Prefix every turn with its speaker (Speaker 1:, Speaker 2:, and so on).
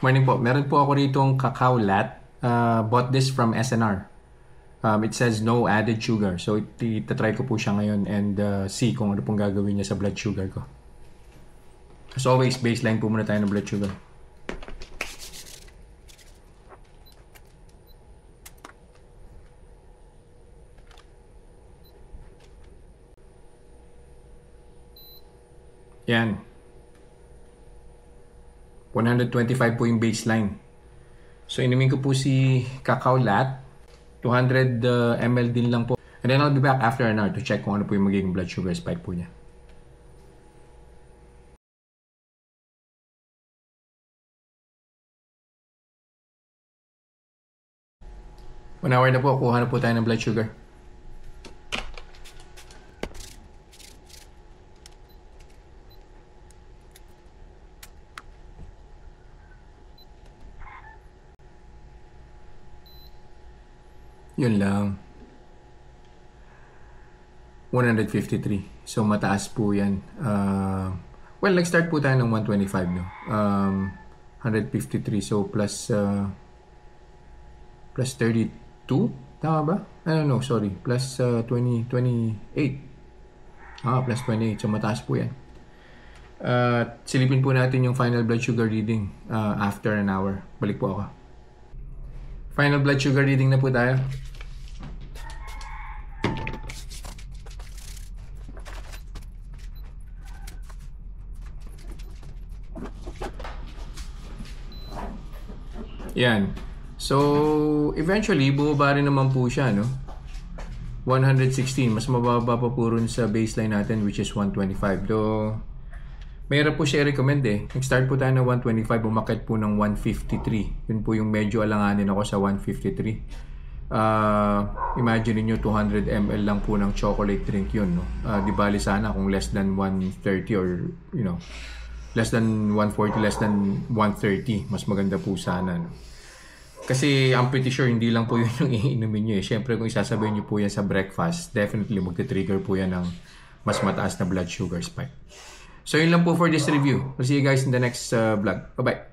Speaker 1: Morning po. Meron po ako rito ang cacao lat. Bought this from SNR. It says no added sugar. So, itatry ko po siya ngayon and see kung ano pong gagawin niya sa blood sugar ko. As always, baseline po muna tayo ng blood sugar. Yan. 125 po yung baseline. So, inumin ko po si cacao lat. 200 ml din lang po. And then I'll be back after an hour to check kung ano po yung magiging blood sugar spike po niya. One hour na po. Kuha na po tayo ng blood sugar. Yun lang. 153. So, mataas po yan. Well, nag-start po tayo ng 125, no? 153. So, plus 32? Tama ba? I don't know, sorry. Plus 28. Plus 28. So, mataas po yan. Silipin po natin yung final blood sugar reading after an hour. Balik po ako. Final blood sugar reading na po tayo. Yan. So, eventually, bumaba rin naman po siya, no? 116. Mas mababa pa po rin sa baseline natin, which is 125. Though, mayroon po siya i-recommend eh. Nag-start po tayo ng 125, umakit po ng 153. Yun po yung medyo alanganin ako sa 153. Imagine niyo 200 ml lang po ng chocolate drink yun, no? Di bali sana kung less than 130 or, you know, less than 140, less than 130. Mas maganda po sana, no? Kasi I'm pretty sure hindi lang po yun yung iinumin nyo eh. Siyempre kung isasabihin nyo po yan sa breakfast, definitely magte-trigger po yan ng mas mataas na blood sugar spike. So yun lang po for this review. We'll see you guys in the next vlog. Bye-bye!